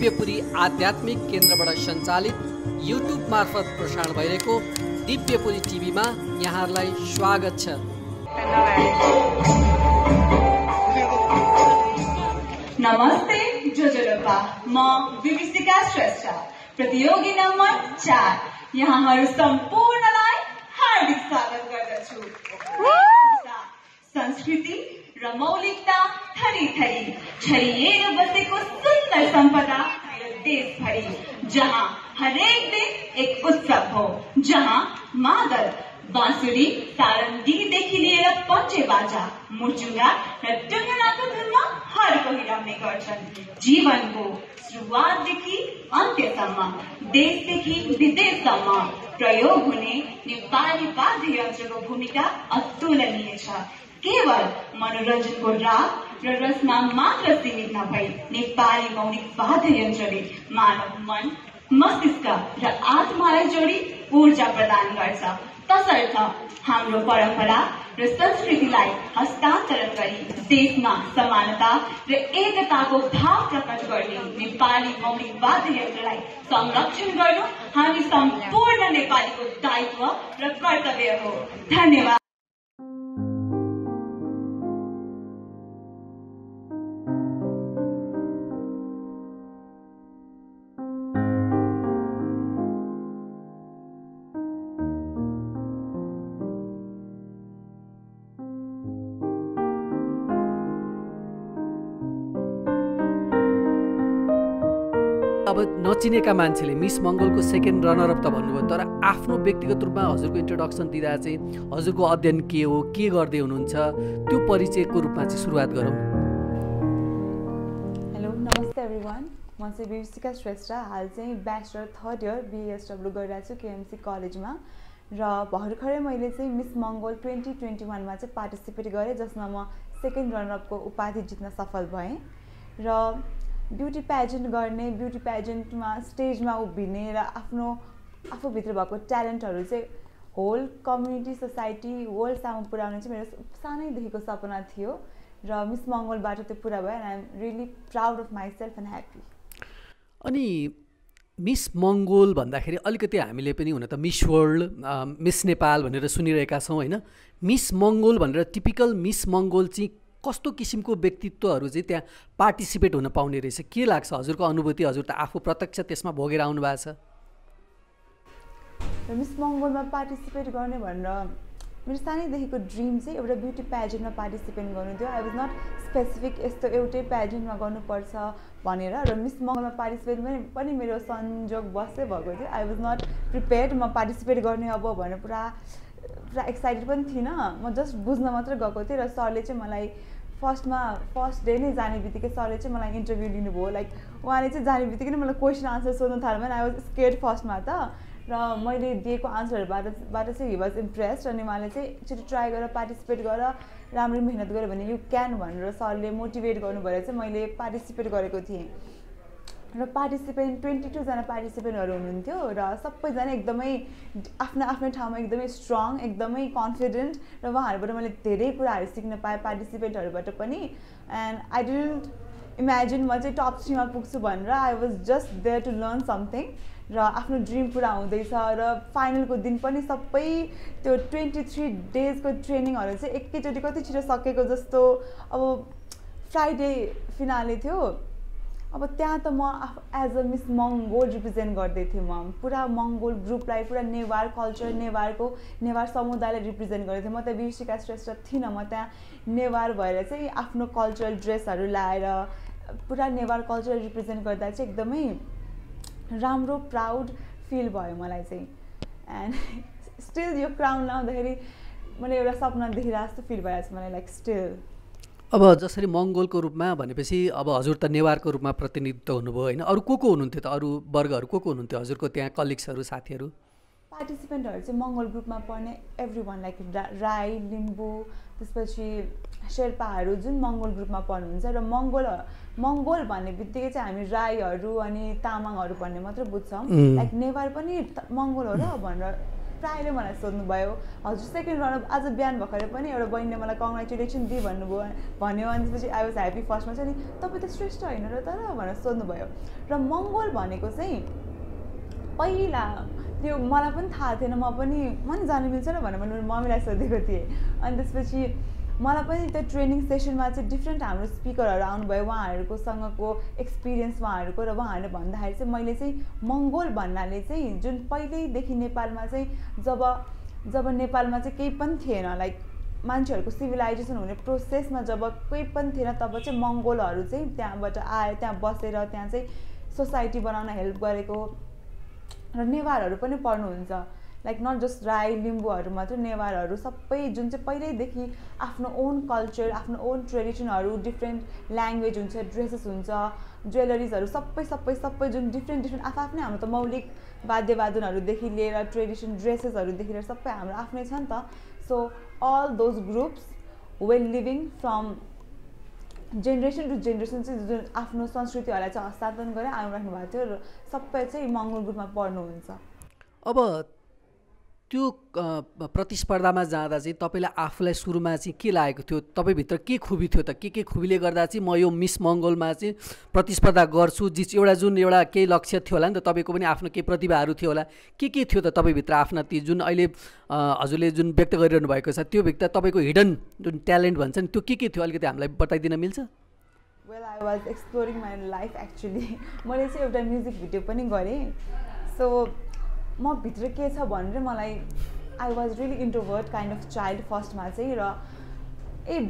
दिव्यपुरी आध्यात्मिक केन्द्रबाट सञ्चालित युट्युब मार्फत प्रसारण भइरहेको दिव्यपुरी टिभीमा यहाँहरूलाई स्वागत छ। नमस्ते जोजोलोपा, म विविसिका श्रेष्ठ, प्रतियोगी नम्बर 4 यहाँहरू सम्पूर्णलाई हार्दिक स्वागत गर्दछु। संस्कृति र मौलिकता थरी थरी छरिएर बसेको सुन्दर सम्पदा मेरो देशभरि, जहाँ हरेक दिन एक उत्सव हो, जहाँ मादल, बाँसुरी, सारङ्गीदेखि लिएर पञ्चे बाजा, मुर्चुङ्गा र टुङ्गनाको धुनमा हर कोही रम्ने गर्छन्। जीवनको सुरुवातदेखि अन्त्यसम्म, देशदेखि विदेशसम्म प्रयोग हुने नेपाली वाद्य यन्त्रको भूमिका अतुलनीय छ। केवल मनोरञ्जनको राग र रसमा मात्र सीमित नभई नेपाली मौलिक वाद्य यन्त्रले मानव मन, मस्तिष्क र आत्मालाई जोडी ऊर्जा प्रदान गर्छ। तसर्थ हाम्रो परम्परा र संस्कृतिलाई हस्तान्तरण गरी देशमा समानता र एकताको भाव प्रकट गर्ने नेपाली मौलिक वाद्य यन्त्रलाई संरक्षण गर्नु हामी सम्पूर्ण नेपालीको दायित्व र कर्तव्य हो। धन्यवाद। अब नचिनेका मान्छेले मिस मङ्गलको सेकेन्ड रनरअप त भन्नुभयो, तर आफ्नो व्यक्तिगत रूपमा हजुरको इन्ट्रोडक्सन दिँदा चाहिँ हजुरको अध्ययन के हो, के गर्दै हुनुहुन्छ, त्यो परिचयको रूपमा चाहिँ सुरुवात गरौँ। हेलो, नमस्ते एभ्रिवान, म चाहिँ विविसिका श्रेष्ठ, हाल चाहिँ ब्याचलर 3rd इयर BSW गरिरहेको छु KMC कलेजमा। र भर्खरै मैले चाहिँ मिस मङ्गल 2021मा चाहिँ पार्टिसिपेट गरेँ, जसमा म सेकेन्ड रनरअपको उपाधि जित्न सफल भएँ। र ब्युटी प्याजेन्ट गर्ने, ब्युटी प्याजेन्टमा स्टेजमा उभिने र आफूभित्र भएको ट्यालेन्टहरू चाहिँ होल कम्युनिटी, सोसाइटी, वर्ल्ड सामु पुर्याउने चाहिँ मेरो सानैदेखिको सपना थियो र मिस मङ्गलबाट त्यो पुरा भयो। And I am really proud of myself and happy. अनि मिस मङ्गोल भन्दाखेरि अलिकति हामीले पनि हुन त मिस वर्ल्ड, मिस नेपाल भनेर सुनिरहेका छौँ होइन। मिस मङ्गोल भनेर टिपिकल मिस मङ्गोल चाहिँ कस्तो किसिमको व्यक्तित्वहरू चाहिँ त्यहाँ पार्टिसिपेट हुन पाउने रहेछ? के लाग्छ हजुरको अनुभूति? हजुर त आफू प्रत्यक्ष त्यसमा भोगेर आउनु भएको छ। र मिस मङ्गोलमा पार्टिसिपेट गर्ने भनेर मेरो सानैदेखिको ड्रिम चाहिँ एउटा ब्युटी प्याजेन्टमा पार्टिसिपेट गर्नु थियो। आई वाज नट स्पेसिफिक यस्तो एउटै प्याजेन्टमा गर्नुपर्छ भनेर। र मिस मङ्गलमा पार्टिसिपेट पनि मेरो संयोग बसै भएको थियो। आई वाज नट प्रिपेयर्ड, म पार्टिसिपेट गर्ने अब भनेर पुरा एक्साइटेड पनि थिइनँ, म जस्ट बुझ्न मात्र गएको थिएँ। र सरले चाहिँ मलाई फर्स्ट डे नै जाने बित्तिकै सरले चाहिँ मलाई इन्टरभ्यू लिनुभयो। लाइक उहाँले चाहिँ जाने बित्तिकै नै मलाई क्वेसन आन्सर सोध्नु थाल्यो। आई वाज स्केयर्ड फर्स्टमा त, र मैले दिएको आन्सरहरूबाट चाहिँ हि वाज इम्प्रेस्ड। अनि उहाँले चाहिँ एकचोटि ट्राई गरेर पार्टिसिपेट गर, राम्रो मिहिनेत गऱ्यो भने यु क्यान भनेर सरले मोटिभेट गर्नुभएर चाहिँ मैले पार्टिसिपेट गरेको थिएँ। र 22 जना पार्टिसिपेन्टहरू हुनुहुन्थ्यो र सबैजना एकदमै आफ्नो ठाउँमा एकदमै स्ट्रङ, एकदमै कन्फिडेन्ट, र उहाँहरूबाट मैले धेरै कुराहरू सिक्न पाएँ पार्टिसिपेन्टहरूबाट पनि। एन्ड आई डिडन्ट इमेजिन म चाहिँ टप 3 मा पुग्छु भनेर। I was just there to learn something, र आफ्नो ड्रिम पुरा हुँदैछ। र फाइनलको दिन पनि सबै त्यो 23 डेजको ट्रेनिङहरू चाहिँ एकैचोटि कति छिटो सकेको जस्तो। अब फ्राइडे फिनाले थियो, अब त्यहाँ त म as a Miss Mongol represent गर्दै थिएँ। म पुरा मङ्गोल ग्रुपलाई, पुरा नेवार कल्चर, नेवार समुदायलाई रिप्रेजेन्ट गर्दै थिएँ। म त विविसिका श्रेष्ठ थिइनँ, म त्यहाँ नेवार भएर चाहिँ आफ्नो कल्चरल ड्रेसहरू लाएर पुरा नेवार कल्चर रिप्रेजेन्ट गर्दा चाहिँ एकदमै राम्रो प्राउड फिल भयो मलाई चाहिँ। एन्ड स्टिल यो क्राउन लाउँदाखेरि मैले एउटा सपना देखिरहेको जस्तो फिल भइरहेको छ मलाई, लाइक स्टिल। अब जसरी मङ्गोलको रूपमा भनेपछि अब हजुर त नेवारको रूपमा प्रतिनिधित्व हुनुभयो होइन, अरू को हुनुहुन्थ्यो त? अरू वर्गहरू को हुनुहुन्थ्यो हजुरको त्यहाँ कलिग्सहरू, साथीहरू? पार्टिसिपेन्टहरू चाहिँ मङ्गोल ग्रुपमा पर्ने every one, like Rai, Limbu, त्यसपछि शेर्पाहरू जुन मङ्गोल ग्रुपमा पर्नुहुन्छ। र मङ्गोल भन्ने बित्तिकै चाहिँ हामी राईहरू अनि तामाङहरू भन्ने मात्र बुझ्छौँ। लाइक नेवार पनि मङ्गोल हो र भनेर प्रायले मलाई सोध्नुभयो हजुर सेकेन्ड रनअप आज बिहान भर्खरै पनि एउटा बहिनीले मलाई कङ्ग्रेचुलेसन दि भन्यो अनि त्यसपछि आई वाज ह्याप्पी फर्स्टमा चाहिँ नि तपाईँ त श्रेष्ठ होइन र तर भनेर सोध्नुभयो र मङ्गोल भनेको चाहिँ पहिला त्यो मलाई पनि थाहा थिएन म पनि जानु मिल्छ र भनेर मैले मम्मीलाई सोधेको थिएँ अनि त्यसपछि मलाई पनि त्यो ट्रेनिङ सेसनमा चाहिँ डिफ्रेन्ट हाम्रो स्पिकरहरू आउनुभयो उहाँहरूकोसँगको एक्सपिरियन्स उहाँहरूको र उहाँहरूले भन्दाखेरि चाहिँ मैले चाहिँ मङ्गोल भन्नाले चाहिँ जुन पहिल्यैदेखि नेपालमा चाहिँ जब नेपालमा चाहिँ केही पनि थिएन लाइक मान्छेहरूको सिभिलाइजेसन हुने प्रोसेसमा जब केही पनि थिएन तब चाहिँ मङ्गोलहरू चाहिँ त्यहाँबाट आएर त्यहाँ बसेर त्यहाँ चाहिँ सोसाइटी बनाउन हेल्प गरेको र नेवारहरू पनि पढ्नुहुन्छ लाइक नट जस्ट राई लिम्बूहरू मात्र नेवारहरू सबै जुन चाहिँ पहिल्यैदेखि आफ्नो ओन कल्चर आफ्नो ओन ट्रेडिसनहरू डिफ्रेन्ट ल्याङ्ग्वेज हुन्छ ड्रेसेस हुन्छ ज्वेलरिजहरू सबै जुन डिफ्रेन्ट आफ्नै हाम्रो त मौलिक वाद्यवादनहरूदेखि लिएर ट्रेडिसन ड्रेसेसहरूदेखि लिएर सबै हाम्रो आफ्नै छ नि त so all those groups well living from generation to generation चाहिँ जुन आफ्नो संस्कृतिहरूलाई चाहिँ हस्तान्तरण गरेर आइराख्नु भएको थियो र सबै चाहिँ मङ्गोल ग्रुपमा पढ्नुहुन्छ। अब त्यो प्रतिस्पर्धामा जाँदा चाहिँ तपाईँलाई आफूलाई सुरुमा चाहिँ के लागेको थियो तपाईँभित्र के खुबी थियो त के खुबीले गर्दा चाहिँ म यो मिस मङ्गोलमा चाहिँ प्रतिस्पर्धा गर्छु जुन एउटा केही लक्ष्य थियो होला नि त तपाईँको पनि आफ्नो केही प्रतिभाहरू थियो होला के थियो त तपाईँभित्र आफ्ना ती जुन अहिले हजुरले जुन व्यक्त गरिरहनु भएको छ त्यो भित्र तपाईँको हिडन जुन ट्यालेन्ट भन्छ नि त्यो के थियो अलिकति हामीलाई बताइदिन मिल्छ? Well I was exploring my life actually मैले चाहिँ एउटा म्युजिक भिडियो पनि गरेँ सो म भित्र के छ भनेर मलाई I was really introvert kind of child फर्स्टमा चाहिँ र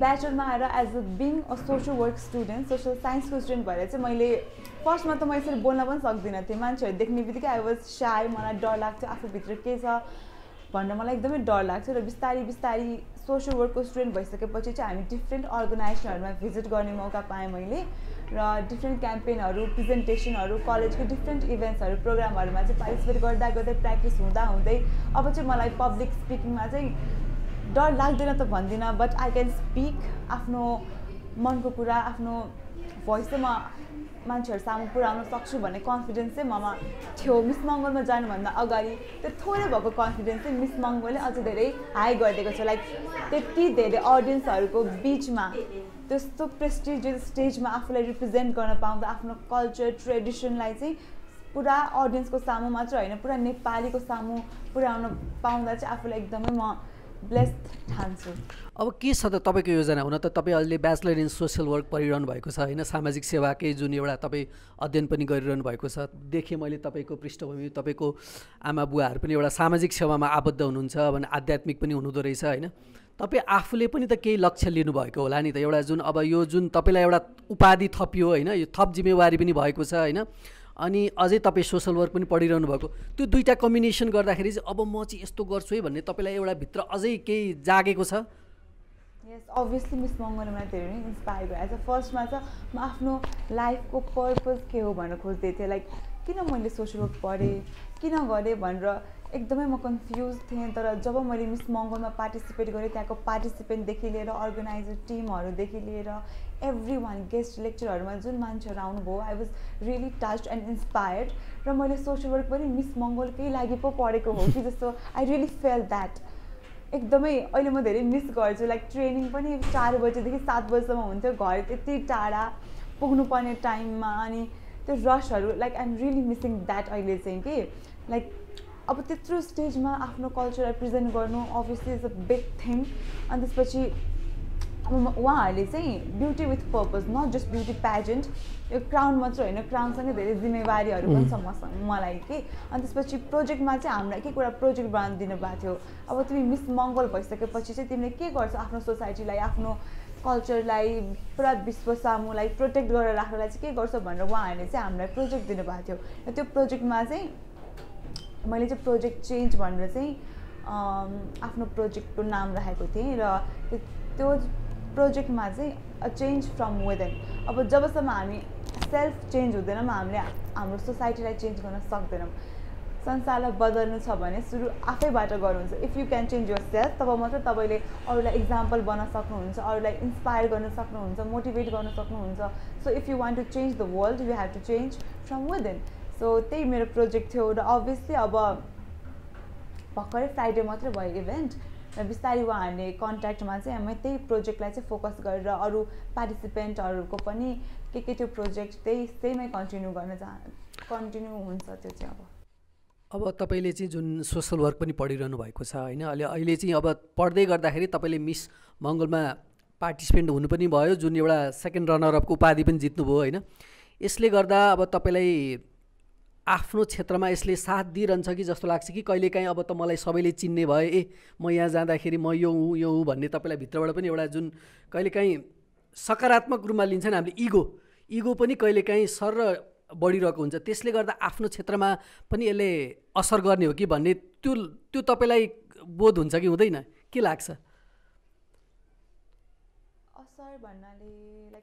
ब्याचलरमा आएर as a being a social work student social साइन्सको स्टुडेन्ट भएर चाहिँ मैले फर्स्टमा त म यसरी बोल्न पनि सक्दिनँ थिएँ मान्छेहरू देख्ने बित्तिकै आई वाज साई मलाई डर लाग्थ्यो आफूभित्र के छ भनेर मलाई एकदमै डर लाग्थ्यो र बिस्तारै सोसल वर्कको स्टुडेन्ट भइसकेपछि चाहिँ हामी डिफ्रेन्ट अर्गनाइजेसनहरूमा भिजिट गर्ने मौका पाएँ मैले र डिफ्रेन्ट क्याम्पेनहरू प्रेजेन्टेसनहरू कलेजको डिफ्रेन्ट इभेन्ट्सहरू प्रोग्रामहरूमा चाहिँ पार्टिसिपेट गर्दै प्र्याक्टिस हुँदै अब चाहिँ मलाई पब्लिक स्पिकिङमा चाहिँ डर लाग्दैन त भन्दिनँ बट आई क्यान स्पिक आफ्नो मनको कुरा आफ्नो भोइस चाहिँ म मान्छेहरू सामु पुऱ्याउन सक्छु भन्ने कन्फिडेन्स चाहिँ ममा थियो। मिस मङ्गोलमा जानुभन्दा अगाडि त्यो थोरै भएको कन्फिडेन्स चाहिँ मिस मङ्गोलले अझ धेरै हाई गरिदिएको छ लाइक त्यति धेरै अडियन्सहरूको बिचमा त्यस्तो प्रेस्टिजियस स्टेजमा आफूलाई रिप्रेजेन्ट गर्न पाउँदा आफ्नो कल्चर ट्रेडिसनलाई चाहिँ पुरा अडियन्सको सामु मात्र होइन पुरा नेपालीको सामु पुर्याउन पाउँदा चाहिँ आफूलाई एकदमै म ब्लेस्ड ठान्छु। अब के छ त तपाईँको योजना? हुन त तपाईँ अहिले ब्याचलर इन सोसल वर्क पढिरहनु भएको छ होइन सामाजिक सेवाकै जुन एउटा तपाईँ अध्ययन पनि गरिरहनु भएको छ देखेँ मैले तपाईँको पृष्ठभूमि तपाईँको आमा बुवाहरू पनि एउटा सामाजिक सेवामा आबद्ध हुनुहुन्छ भने आध्यात्मिक पनि हुनुहुँदो रहेछ होइन तपाईँ आफूले पनि त केही लक्ष्य लिनुभएको होला नि त एउटा जुन अब यो जुन तपाईँलाई एउटा उपाधि थपियो होइन यो थप जिम्मेवारी पनि भएको छ होइन अनि अझै तपाईँ सोसल वर्क पनि पढिरहनु भएको त्यो दुईवटा कम्बिनेसन गर्दाखेरि चाहिँ अब म चाहिँ यस्तो गर्छु है भन्ने तपाईँलाई एउटा भित्र अझै केही जागेको छ? यस अभियसली मिस मङ्गोलले मलाई धेरै नै इन्सपायर गरेको छ। फर्स्टमा चाहिँ म आफ्नो लाइफको पर्पज के हो भनेर खोज्दै थिएँ लाइक किन मैले सोसल वर्क पढेँ किन गरेँ भनेर एकदमै म कन्फ्युज थिएँ तर जब मैले मिस मङ्गोलमा पार्टिसिपेट गरेँ त्यहाँको पार्टिसिपेन्टदेखि लिएर अर्गनाइजर टिमहरूदेखि लिएर एभ्री वान गेस्ट लेक्चरहरूमा जुन मान्छेहरू आउनुभयो I was really touched and inspired र मैले सोसल वर्क पनि मिस मङ्गोलकै लागि पो पढेको हो कि जस्तो आई रियली फेल द्याट एकदमै अहिले म धेरै मिस गर्छु लाइक ट्रेनिङ पनि 4 बजेदेखि 7 बजीसम्म हुन्थ्यो घर त्यति टाढा पुग्नुपर्ने टाइममा अनि त्यो रसहरू like I am really missing that अहिले चाहिँ कि लाइक अब त्यत्रो स्टेजमा आफ्नो कल्चर रिप्रेजेन्ट गर्नु obviously is a big thing अनि त्यसपछि उहाँहरूले चाहिँ beauty with purpose not just beauty pageant यो क्राउन मात्र होइन क्राउनसँगै धेरै जिम्मेवारीहरू पनि छ मलाई कि अनि त्यसपछि प्रोजेक्टमा चाहिँ हामीलाई के कुरा प्रोजेक्ट बनाउनु दिनुभएको थियो अब तिमी मिस मङ्गोल भइसकेपछि चाहिँ तिमीले के गर्छौ आफ्नो सोसाइटीलाई आफ्नो कल्चरलाई पुरा विश्व सामुलाई प्रोटेक्ट गरेर राख्नलाई चाहिँ के गर्छौ भनेर उहाँहरूले चाहिँ हामीलाई प्रोजेक्ट दिनुभएको थियो र त्यो प्रोजेक्टमा चाहिँ मैले चाहिँ प्रोजेक्ट चेन्ज भनेर चाहिँ आफ्नो प्रोजेक्टको नाम राखेको थिएँ र त्यो प्रोजेक्टमा चाहिँ अ चेन्ज फ्रम विदिन अब जबसम्म हामी सेल्फ चेन्ज हुँदैनौँ हामीले हाम्रो सोसाइटीलाई चेन्ज गर्न सक्दैनौँ संसारलाई बदल्नु छ भने सुरु आफैबाट गर्नुहुन्छ if you can change yourself तब मात्र तपाईँले अरूलाई इक्जाम्पल बन्न सक्नुहुन्छ अरूलाई इन्सपायर गर्न सक्नुहुन्छ मोटिभेट गर्न सक्नुहुन्छ so if you want to change the world you have to change from within so त्यही मेरो प्रोजेक्ट थियो र अभियसली अब भर्खरै फ्राइडे मात्रै भयो इभेन्ट र बिस्तारै उहाँहरूले कन्ट्याक्टमा चाहिँ हामी त्यही प्रोजेक्टलाई चाहिँ फोकस गरेर अरू पार्टिसिपेन्टहरूको पनि के त्यो प्रोजेक्ट त्यहीमै कन्टिन्यू हुन्छ त्यो चाहिँ अब तपाईँले चाहिँ जुन सोसल वर्क पनि पढिरहनु भएको छ होइन, अहिले चाहिँ अब पढ्दै गर्दाखेरि तपाईँले मिस मङ्गोलमा पार्टिसिपेन्ट हुनु पनि भयो, जुन एउटा सेकेन्ड रनरअपको उपाधि पनि जित्नुभयो होइन। यसले गर्दा अब तपाईँलाई आफ्नो क्षेत्रमा यसले साथ दिइरहन्छ कि जस्तो लाग्छ कि कहिलेकाहीँ अब त मलाई सबैले चिन्ने भए, म यहाँ जाँदाखेरि म यो हुँ भन्ने तपाईँलाई भित्रबाट पनि एउटा जुन कहिलेकाहीँ सकारात्मक रूपमा लिन्छ नि हामीले, इगो पनि कहिलेकाहीँ सर बढिरहेको हुन्छ, त्यसले गर्दा आफ्नो क्षेत्रमा पनि यसले असर गर्ने हो कि भन्ने त्यो तपाईँलाई बोध हुन्छ कि हुँदैन, के लाग्छ? असर भन्नाले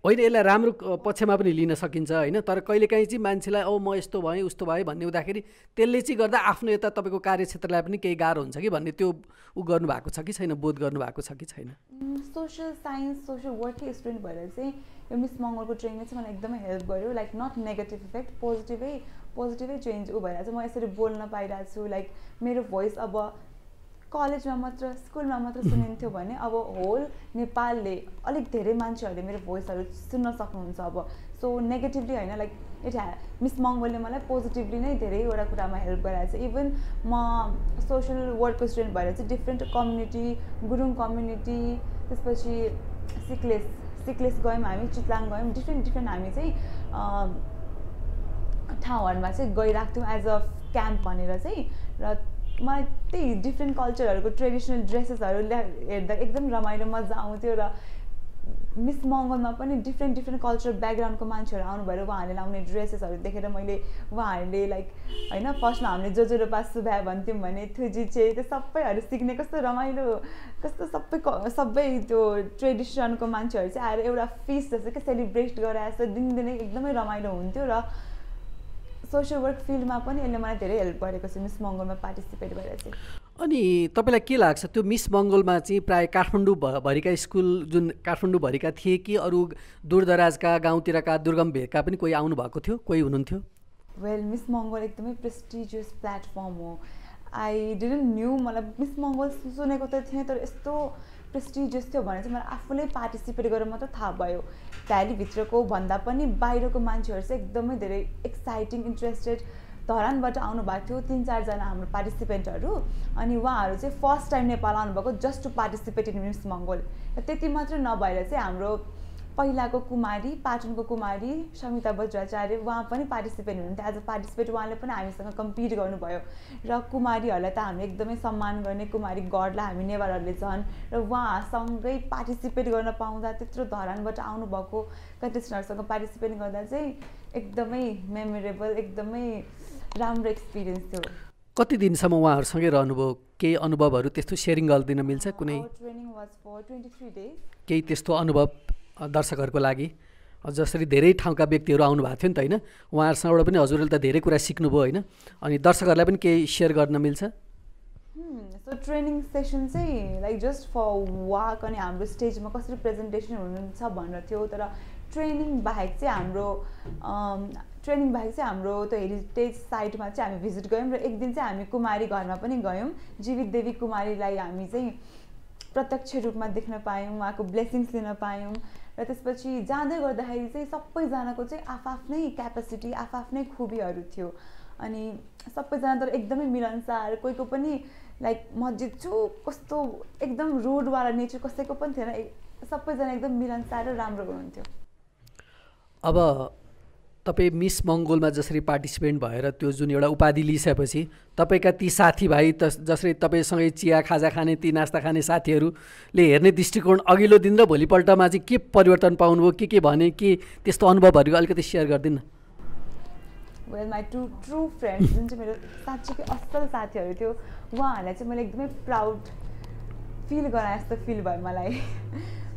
होइन, यसलाई राम्रो पक्षमा पनि लिन सकिन्छ होइन, तर कहिलेकाहीँ चाहिँ मान्छेलाई म यस्तो भएँ उस्तो भएँ भन्ने हुँदाखेरि त्यसले चाहिँ गर्दा आफ्नो यता तपाईँको कार्यक्षेत्रलाई पनि केही गाह्रो हुन्छ कि भन्ने त्यो गर्नुभएको छ कि छैन, बोध गर्नुभएको छ कि छैन? सोसल साइन्स सोसल वर्ककै स्टुडेन्ट भएर चाहिँ यो मिस मङ्गोलको ट्रेनिङले चाहिँ मलाई एकदमै हेल्प गर्यो, लाइक नट नेगेटिभ इफेक्ट, पोजिटिभै चेन्ज भएर चाहिँ म यसरी बोल्न पाइरहेको छु। लाइक मेरो भोइस अब कलेजमा मात्र स्कुलमा मात्र सुनिन्थ्यो भने अब होल नेपालले अलिक धेरै मान्छेहरूले मेरो भोइसहरू सुन्न सक्नुहुन्छ अब। सो नेगेटिभली होइन, लाइक मिस मङ्गोलले मलाई पोजिटिभली नै धेरैवटा कुरामा हेल्प गराएको छ। इभन म सोसल वर्कको स्टुडेन्ट भएर चाहिँ डिफ्रेन्ट कम्युनिटी, गुरुङ कम्युनिटी, त्यसपछि सिक्लेस गयौँ हामी, चितलाङ गयौँ, डिफ्रेन्ट हामी चाहिँ ठाउँहरूमा चाहिँ गइरहेको थियौँ एज अ क्याम्प भनेर चाहिँ। र मलाई त्यही डिफ्रेन्ट कल्चरहरूको ट्रेडिसनल ड्रेसेसहरू हेर्दा एकदम रमाइलो मजा आउँथ्यो। र मिस मङ्गोलमा पनि डिफ्रेन्ट कल्चरल ब्याकग्राउन्डको मान्छेहरू आउनुभयो, उहाँहरूले लाउने ड्रेसेसहरू देखेर मैले उहाँहरूले लाइक होइन फर्स्टमा हामीले जो सुभ्या भन्थ्यौँ भने थुजिचे त्यो सबैहरू सिक्ने कस्तो रमाइलो, कस्तो सबै त्यो ट्रेडिसनको मान्छेहरू चाहिँ आएर एउटा फिस्ट जस्तो कि सेलिब्रेट गराएर दिनदिनै एकदमै रमाइलो हुन्थ्यो। र सोसियल वर्क फिल्डमा पनि यसले मलाई धेरै हेल्प गरेको छ मिस मङ्गोलमा पार्टिसिपेट गरेर चाहिँ। अनि तपाईँलाई के लाग्छ त्यो मिस मङ्गोलमा चाहिँ प्रायः काठमाडौँभरिका स्कुल जुन काठमाडौँभरिका थिए कि अरू दूरदराजका गाउँतिरका दुर्गम भेगका पनि कोही आउनुभएको थियो, कोही हुनुहुन्थ्यो? वेल मिस मङ्गोल एकदमै प्रेस्टिजियस प्लेटफर्म हो। आई डिडन्ट न्यू, मलाई मिस मङ्गोल सुनेको त थिएँ तर यस्तो प्रेस्टिजियस थियो भने चाहिँ मलाई आफूले पार्टिसिपेट गरेर मात्र थाहा भयो। भ्यालीभित्रको भन्दा पनि बाहिरको मान्छेहरू चाहिँ एकदमै धेरै एक्साइटिङ इन्ट्रेस्टेड धरानबाट आउनुभएको थियो 3-4 जना हाम्रो पार्टिसिपेन्टहरू। अनि उहाँहरू चाहिँ फर्स्ट टाइम नेपाल आउनुभएको just to participate in Miss Mongol. त्यति मात्र नभएर चाहिँ हाम्रो पहिलाको कुमारी, पाटनको कुमारी समिता बज्राचार्य, उहाँ पनि पार्टिसिपेट हुनुहुन्थ्यो एज अ पार्टिसिपेट। उहाँले पनि हामीसँग कम्पिट गर्नुभयो र कुमारीहरूलाई त हामी एकदमै सम्मान गर्ने, कुमारी गढलाई हामी नेवारहरूले झन्। र उहाँसँगै पार्टिसिपेट गर्न पाउँदा, त्यत्रो धरानबाट आउनुभएको कन्टेस्टेन्टहरूसँग पार्टिसिपेट गर्दा चाहिँ एकदमै मेमोरेबल, एकदमै राम्रो एक्सपिरियन्स थियो। कति दिनसम्म उहाँहरूसँगै रहनुभयो? केही अनुभवहरू त्यस्तो सेयरिङ गरिदिन मिल्छ? कुनै ट्रेनिङ वाज फर 23 डेज। केही त्यस्तो अनुभव दर्शकहरूको लागि, जसरी धेरै ठाउँका व्यक्तिहरू आउनु भएको थियो नि त होइन, उहाँहरूसँगबाट पनि हजुरले त धेरै कुरा सिक्नुभयो होइन, अनि दर्शकहरूलाई पनि केही सेयर गर्न मिल्छ? सो ट्रेनिङ सेसन चाहिँ लाइक जस्ट फर वाक अनि हाम्रो स्टेजमा कसरी प्रेजेन्टेसन हुनुहुन्छ भनेर थियो। तर ट्रेनिङ बाहेक चाहिँ हाम्रो त्यो हेरिटेज साइटमा चाहिँ हामी भिजिट गयौँ र एक दिन चाहिँ हामी कुमारी घरमा पनि गयौँ। जीवित देवी कुमारीलाई हामी चाहिँ प्रत्यक्ष रूपमा देख्न पायौँ, उहाँको ब्लेसिङ्स लिन पायौँ। र त्यसपछि जाँदै गर्दाखेरि चाहिँ सबैजनाको चाहिँ आफ्नै क्यापेसिटी, आफ्नै खुबीहरू थियो। अनि सबैजना तर एकदमै मिलनसार, कोहीको पनि लाइक म जित्छु कस्तो एकदम रुडवाला नेचर कसैको पनि थिएन, सबैजना एकदम मिलनसार र राम्रो हुनुहुन्थ्यो। अब तपाईँ मिस मङ्गोलमा जसरी पार्टिसिपेन्ट भएर त्यो जुन एउटा उपाधि लिइसकेपछि तपाईँका ती साथीभाइ त जसरी तपाईँसँगै चिया खाजा खाने, ती नास्ता खाने साथीहरूले हेर्ने दृष्टिकोण अघिल्लो दिन र भोलिपल्टमा चाहिँ के परिवर्तन पाउनुभयो, के भने, के त्यस्तो अनुभवहरू अलिकति सेयर गरिदिनु? वेल माई ट्रु फ्रेन्ड्स जुन चाहिँ मेरो साँच्चीकै असल साथीहरू थियो, उहाँहरूलाई चाहिँ मैले एकदमै प्राउड फिल गराएँ जस्तो फिल भयो मलाई।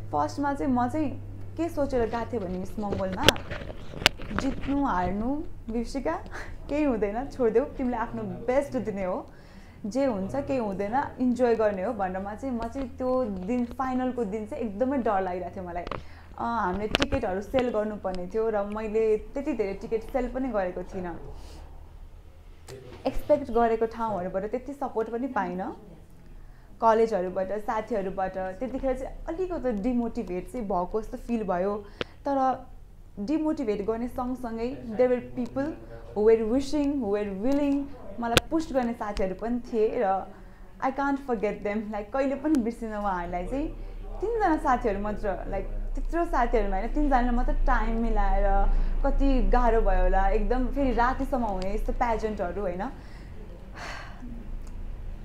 फर्स्टमा चाहिँ म चाहिँ के सोचेर गएको थिएँ भने मिस मङ्गोलमा जित्नु हार्नु विवशिका केही हुँदैन, छोडिदेऊ, तिमीले आफ्नो बेस्ट दिने हो, जे हुन्छ केही हुँदैन, इन्जोय गर्ने हो भनेरमा चाहिँ म चाहिँ त्यो दिन फाइनलको दिन चाहिँ एकदमै डर लागिरहेको थियो मलाई। हामीले टिकटहरू सेल गर्नुपर्ने थियो र मैले त्यति धेरै टिकट सेल पनि गरेको थिइनँ। एक्सपेक्ट गरेको ठाउँहरूबाट त्यति सपोर्ट पनि पाइनँ कलेजहरूबाट साथीहरूबाट त्यतिखेर चाहिँ अलिकति डिमोटिभेट चाहिँ भएको जस्तो फिल भयो तर डिमोटिभेट गर्ने सँगसँगै there were people who were wishing who were willing मलाई पुस्ट गर्ने साथीहरू पनि थिए र I can't forget them like कहिले पनि बिर्सिनँ उहाँहरूलाई चाहिँ 3 जना साथीहरू मात्र लाइक त्यत्रो साथीहरूमा होइन 3 जनाले मात्र टाइम मिलाएर कति गाह्रो भयो होला एकदम फेरि रातिसम्म हुने यस्तो प्याजेन्टहरू होइन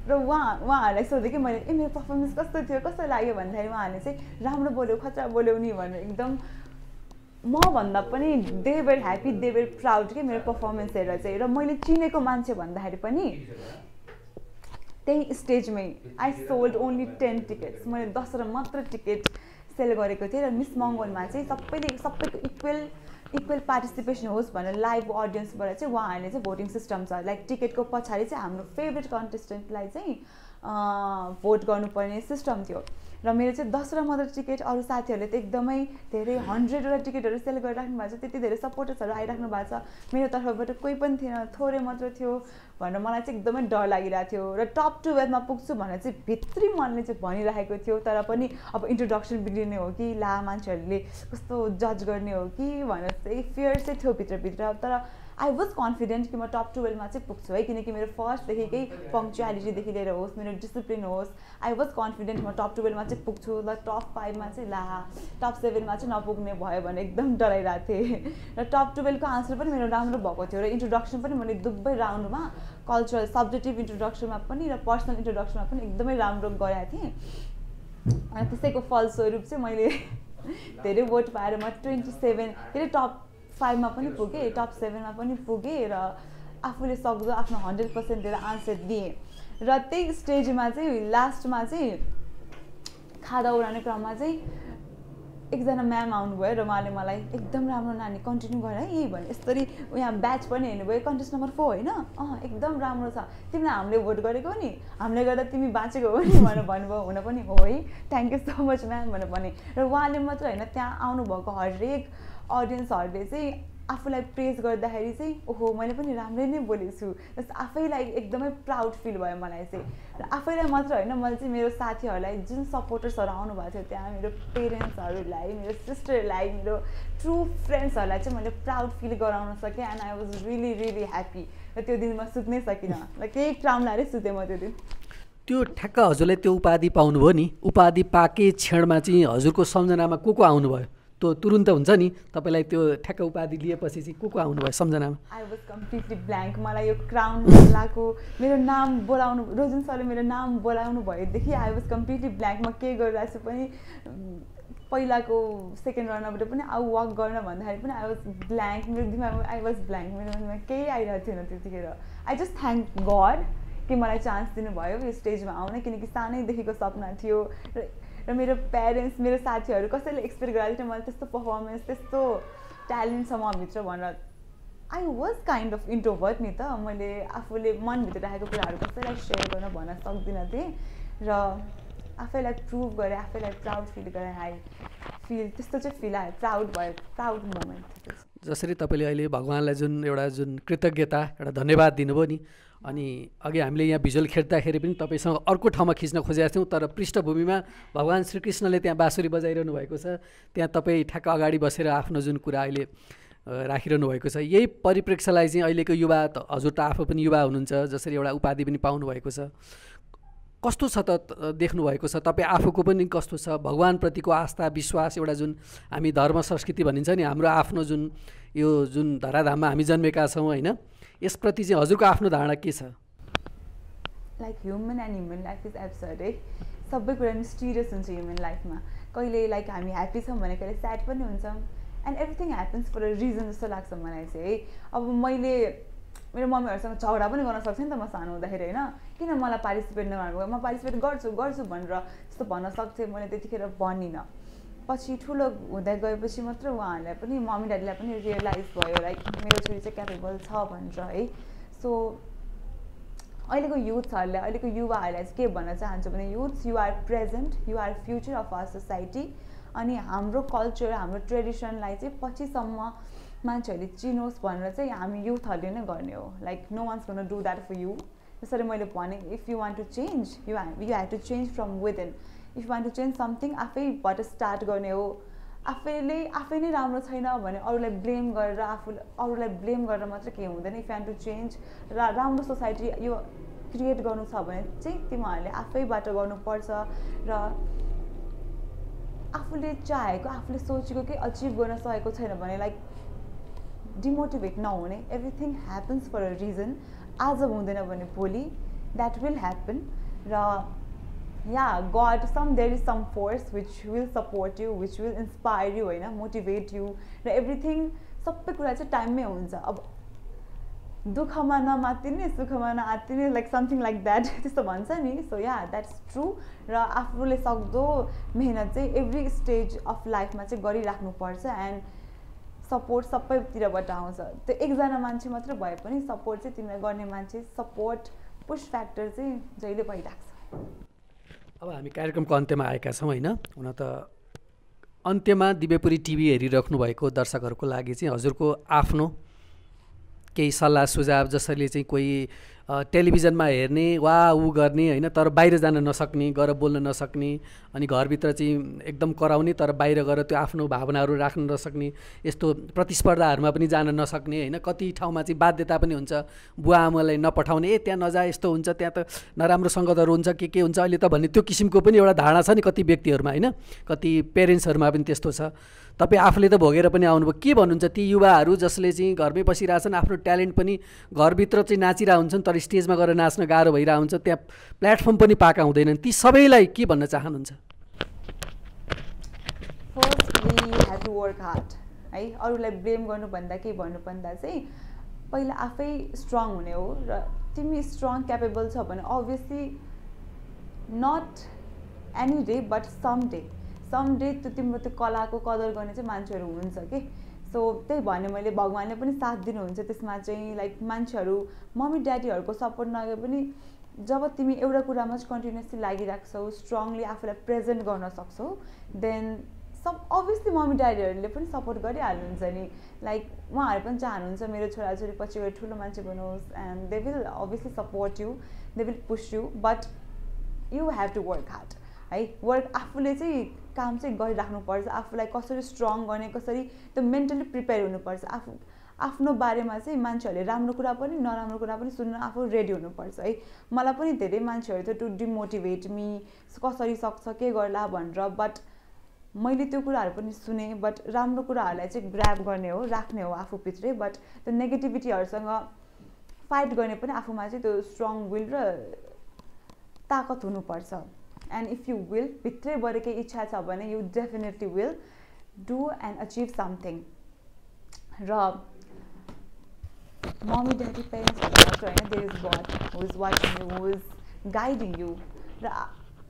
र उहाँहरूलाई सोधेँ कि मैले मेरो पर्फर्मेन्स कस्तो थियो कस्तो लाग्यो भन्दाखेरि उहाँहरूले चाहिँ राम्रो बोल्यो खतरा बोल्यो नि भनेर एकदम मभन्दा पनि they were happy they were proud कि मेरो पर्फर्मेन्स हेरेर चाहिँ र मैले चिनेको मान्छे भन्दाखेरि पनि त्यही स्टेजमै आई सोल्ड ओन्ली 10 टिकट्स मैले 10 मात्र टिकट सेल गरेको थिएँ र मिस मङ्गोलमा चाहिँ सबैको इक्वल पार्टिसिपेसन होस् भनेर लाइभ अडियन्सबाट चाहिँ उहाँहरूले चाहिँ भोटिङ सिस्टम छ लाइक टिकटको पछाडि चाहिँ हाम्रो फेभरेट कन्टेस्टेन्टलाई चाहिँ भोट गर्नुपर्ने सिस्टम थियो र मेरो चाहिँ 10 मात्र टिकट अरू साथीहरूले त एकदमै धेरै 100वटा टिकटहरू सेल गरिराख्नु भएको छ त्यति धेरै सपोर्टर्सहरू आइराख्नु भएको छ मेरो तर्फबाट कोही पनि थिएन थोरै मात्र थियो भनेर मलाई चाहिँ एकदमै डर लागिरहेको थियो र टप 12मा पुग्छु भनेर चाहिँ भित्री मनले चाहिँ भनिरहेको थियो तर पनि अब इन्ट्रोडक्सन बिग्रिने हो कि ला मान्छेहरूले कस्तो जज गर्ने हो कि भनेर चाहिँ फियर चाहिँ थियो भित्रभित्र तर आई वाज कन्फिडेन्ट कि म टप 12मा चाहिँ पुग्छु है किनकि मेरो फर्स्टदेखिकै पङ्क्चुअलिटीदेखि लिएर होस् मेरो डिसिप्लिन होस् आई वाज कन्फिडेन्ट म टप 12मा चाहिँ पुग्छु ल टप 5मा चाहिँ ला टप 7मा चाहिँ नपुग्ने भयो भने एकदम डराइरहेको थिएँ र टप 12को आन्सर पनि मेरो राम्रो भएको थियो र इन्ट्रोडक्सन पनि मैले दुवै राउन्डमा कल्चरल सब्जेक्टिभ इन्ट्रोडक्सनमा पनि र पर्सनल इन्ट्रोडक्सनमा पनि एकदमै राम्रो गरेको थिएँ अनि त्यसैको फलस्वरूप चाहिँ मैले धेरै भोट पाएर म 27 धेरै टप 5मा पनि पुगेँ टप 7मा पनि पुगेँ र आफूले सक्दो आफ्नो 100% दिएर आन्सर दिएँ र त्यही स्टेजमा चाहिँ लास्टमा चाहिँ खादा उडाउने क्रममा चाहिँ एकजना म्याम आउनुभयो र उहाँले मलाई एकदम राम्रो नानी कन्टिन्यू गर है भने यसरी यहाँ ब्याच पनि हेर्नुभयो कन्टेस्ट नम्बर 4 होइन एकदम राम्रो छ तिमीलाई हामीले भोट गरेको नि हामीले गर्दा तिमी बाँचेको हो नि भनेर भन्नुभयो हुन पनि हो है thank you so much ma'am भनेर भने र उहाँले मात्र होइन त्यहाँ आउनुभएको हरेक अडियन्सहरूले चाहिँ आफूलाई प्रेज गर्दाखेरि चाहिँ ओहो मैले पनि राम्रै नै बोलेको छु जस्तो आफैलाई एकदमै प्राउड फिल भयो मलाई चाहिँ र आफैलाई मात्र होइन मैले चाहिँ मेरो साथीहरूलाई जुन सपोर्टर्सहरू आउनुभएको थियो त्यहाँ मेरो पेरेन्ट्सहरूलाई मेरो सिस्टरलाई मेरो ट्रु फ्रेन्ड्सहरूलाई चाहिँ मैले प्राउड फिल गराउन सकेँ and I was really really happy र त्यो दिन म सुत्नै सकिनँ र केही क्राउन लाएर सुतेँ म त्यो दिन त्यो ठ्याक्क हजुरले त्यो उपाधि पाउनुभयो नि उपाधि पाके क्षणमा चाहिँ हजुरको सम्झनामा को आउनुभयो त्यो तुरुन्त हुन्छ नि तपाईँलाई त्यो ठ्याक्क उपाधि लिएपछि चाहिँ को आउनुभयो सम्झनामा आई वाज कम्प्लिटली ब्ल्याङ्क मलाई यो क्राउन लाको मेरो नाम बोलाउनु रोजन सरले मेरो नाम बोलाउनु भएदेखि आई वाज कम्प्लिटली ब्ल्याङ्क म के गरिरहेको छु पनि पहिलाको सेकेन्ड राउन्डबाट पनि आउ वक गर्न भन्दाखेरि पनि आई वाज ब्ल्याङ्क मेरो दिमागमा आई वाज ब्ल्याङ्क मेरो दिमागमा केही आइरहेको थिएन त्यतिखेर आई जस्ट थ्याङ्क गड कि मलाई चान्स दिनुभयो यो स्टेजमा आउन किनकि सानैदेखिको सपना थियो र मेरो प्यारेन्ट्स मेरो साथीहरू कसैले एक्सपेक्ट गरेको थियो मैले त्यस्तो पर्फर्मेन्स त्यस्तो ट्यालेन्ट छ मभित्र भनेर I was kind of introvert नि त मैले आफूले मनभित्र राखेको कुराहरू कसैलाई सेयर गर्न भन्न सक्दिनँ थिएँ र आफैलाई प्रुभ गरेँ आफैलाई प्राउड फिल गरेँ आई फिल त्यस्तो चाहिँ फिल आयो प्राउड भयो प्राउड मोमेन्ट जसरी तपाईँले अहिले भगवान्लाई जुन कृतज्ञता एउटा धन्यवाद दिनुभयो नि अनि अघि हामीले यहाँ भिजुअल खेल्दाखेरि पनि तपाईँसँग अर्को ठाउँमा खिच्न खोजेका थियौँ तर पृष्ठभूमिमा भगवान् श्रीकृष्णले त्यहाँ बाँसुरी बजाइरहनु भएको छ त्यहाँ तपाईँ ठ्याक्क अगाडि बसेर आफ्नो जुन कुरा अहिले राखिरहनु भएको छ यही परिप्रेक्ष्यलाई चाहिँ अहिलेको युवा हजुर त आफू पनि युवा हुनुहुन्छ जसरी एउटा उपाधि पनि पाउनुभएको छ कस्तो छ त देख्नुभएको छ तपाईँ आफूको पनि कस्तो छ भगवान्प्रतिको आस्था विश्वास एउटा जुन हामी धर्म संस्कृति भनिन्छ नि हाम्रो आफ्नो जुन धराधाममा हामी जन्मेका छौँ होइन यसप्रति चाहिँ हजुरको आफ्नो धारणा के छ like human and human life is absurd है सबै कुरा मिस्टिरियस हुन्छ ह्युमन लाइफमा कहिले लाइक हामी ह्याप्पी छौँ भने कहिले स्याड पनि हुन्छौँ and everything happens for a reason जस्तो लाग्छ मलाई चाहिँ है अब मैले मेरो मम्मीहरूसँग झगडा पनि गर्न सक्छु नि त म सानो हुँदाखेरि होइन किन मलाई पार्टिसिपेट नगर्नु म पार्टिसिपेट गर्छु भनेर त्यस्तो भन्न सक्थेँ मैले त्यतिखेर भनिनँ पछि ठुलो हुँदै गएपछि मात्र उहाँहरूलाई पनि मम्मी ड्याडीलाई पनि रियलाइज भयो लाइक मेरो छोरी चाहिँ क्यापेबल छ भनेर है सो अहिलेको युथहरूले अहिलेको युवाहरूलाई चाहिँ के भन्न चाहन्छु भने youths you are present you are future of our society अनि हाम्रो कल्चर हाम्रो ट्रेडिसनलाई चाहिँ पछिसम्म मान्छेहरूले चिनोस् भनेर चाहिँ हामी युथहरूले नै गर्ने हो like no one's gonna do that for you जसरी मैले भने if you want to change you have to change from within if you want to change something आफैबाट स्टार्ट गर्ने हो आफै नै राम्रो छैन भने अरूलाई ब्लेम गरेर अरूलाई ब्लेम गरेर मात्र केही हुँदैन if you want to change राम्रो सोसाइटी यो क्रिएट गर्नु छ भने चाहिँ तिमीहरूले आफैबाट गर्नुपर्छ र आफूले चाहेको आफूले सोचेको केही अचिभ गर्न सकेको छैन भने लाइक डिमोटिभेट नहुने everything happens for a reason आज हुँदैन भने भोलि द्याट विल ह्यापन र God, there is some force which will support you, which will inspire you, होइन motivate you र everything सबै कुरा चाहिँ टाइममै हुन्छ अब दुःखमा नमात्तिने सुखमा नआत्तिने लाइक समथिङ लाइक द्याट त्यस्तो भन्छ नि सो द्याट्स ट्रु र आफूले सक्दो मेहनत चाहिँ एभ्री स्टेज अफ लाइफमा चाहिँ गरिराख्नुपर्छ एन्ड सपोर्ट सबैतिरबाट आउँछ त्यो एकजना मान्छे मात्र भए पनि सपोर्ट चाहिँ तिमीलाई गर्ने मान्छे सपोर्ट पुश फ्याक्टर चाहिँ जहिले भइरहेको छ अब हामी कार्यक्रमको अन्त्यमा आएका छौँ होइन हुन त अन्त्यमा दिव्यपुरी टिभी हेरिराख्नु भएको दर्शकहरूको लागि चाहिँ हजुरको आफ्नो केही सल्लाह सुझाव जसरी चाहिँ कोही टेलिभिजनमा हेर्ने वा ऊ गर्ने होइन तर बाहिर जान नसक्ने गएर बोल्न नसक्ने अनि घरभित्र चाहिँ एकदम कराउने तर बाहिर गएर त्यो आफ्नो भावनाहरू राख्न नसक्ने यस्तो प्रतिस्पर्धाहरूमा पनि जान नसक्ने होइन कति ठाउँमा चाहिँ बाध्यता पनि हुन्छ बुवा आमालाई नपठाउने त्यहाँ नजा यस्तो हुन्छ त्यहाँ त नराम्रो सङ्गतहरू हुन्छ के हुन्छ अहिले त भन्ने त्यो किसिमको पनि एउटा धारणा छ नि कति व्यक्तिहरूमा होइन कति पेरेन्ट्सहरूमा पनि त्यस्तो छ तपाईँ आफूले त भोगेर पनि आउनुभयो के भन्नुहुन्छ ती युवाहरू जसले चाहिँ घरमै बसिरहेछन् आफ्नो ट्यालेन्ट पनि घरभित्र चाहिँ नाचिरहेको हुन्छन् तर स्टेजमा गएर नाच्न गाह्रो भइरहेको हुन्छ त्यहाँ प्लेटफर्म पनि पाएका हुँदैनन् ती सबैलाई के भन्न चाहनुहुन्छ firstly you have to work hard है अरूलाई ब्लेम गर्नुभन्दा के भन्नुभन्दा चाहिँ पहिला आफै स्ट्रङ हुने हो र तिमी स्ट्रङ क्यापेबल छ भने obviously not any day but some day त्यो तिम्रो त्यो कलाको कदर गर्ने चाहिँ मान्छेहरू हुन्छ कि सो त्यही भने मैले भगवान्ले पनि साथ दिनुहुन्छ त्यसमा चाहिँ लाइक मान्छेहरू मम्मी ड्याडीहरूको सपोर्ट नगए पनि जब तिमी एउटा कुरामा चाहिँ कन्टिन्युसली लागिराख्छौ स्ट्रङली आफूलाई प्रेजेन्ट गर्न सक्छौ देन अभियसली मम्मी ड्याडीहरूले पनि सपोर्ट गरिहाल्नुहुन्छ नि लाइक उहाँहरू पनि चाहनुहुन्छ मेरो छोराछोरी पछि गएर ठुलो मान्छे बनोस् and they will obviously support you they will push you but you have to work hard है वर्क आफूले चाहिँ काम चाहिँ गरिराख्नुपर्छ आफूलाई कसरी स्ट्रङ गर्ने कसरी त्यो मेन्टली प्रिपेयर हुनुपर्छ आफ्नो बारेमा चाहिँ मान्छेहरूले राम्रो कुरा पनि नराम्रो कुरा पनि सुन्न आफू रेडी हुनुपर्छ है मलाई पनि धेरै मान्छेहरू थियो टु डिमोटिभेट मी कसरी सक्छ के गर्ला भनेर बट मैले त्यो कुराहरू पनि सुने बट राम्रो कुराहरूलाई चाहिँ ग्र्याब गर्ने हो राख्ने हो आफूभित्रै बट त्यो नेगेटिभिटीहरूसँग फाइट गर्ने पनि आफूमा चाहिँ त्यो स्ट्रङ विल र ताकत हुनुपर्छ एन्ड इफ यु विल भित्रैबाट केही इच्छा छ भने you definitely will do and achieve something र मम्मी ड्याडी पेरेन्ट्सहरू मात्र होइन there is God who is watching you who is guiding you र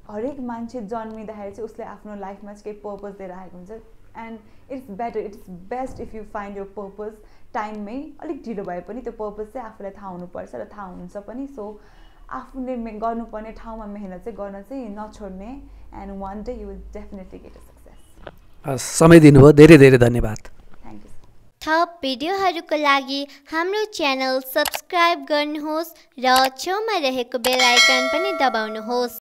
हरेक मान्छे जन्मिँदाखेरि चाहिँ उसले आफ्नो लाइफमा चाहिँ केही पर्पज लिएर आएको हुन्छ and it's best if you find your purpose टाइममै अलिक ढिलो भए पनि त्यो पर्पज चाहिँ आफूलाई थाहा हुनुपर्छ र थाहा हुन्छ पनि सो आफूले गर्नुपर्ने ठाउँमा मेहनत चाहिँ गर्न चाहिँ नछोड्ने and one day you will definitely get a success समय दिनुभयो धेरै धेरै धन्यवाद थ्याङ्क यू थप भिडियोहरूको लागि हाम्रो च्यानल सब्स्क्राइब गर्नुहोस् र छेउमा रहेको बेल आइकन पनि दबाउनुहोस्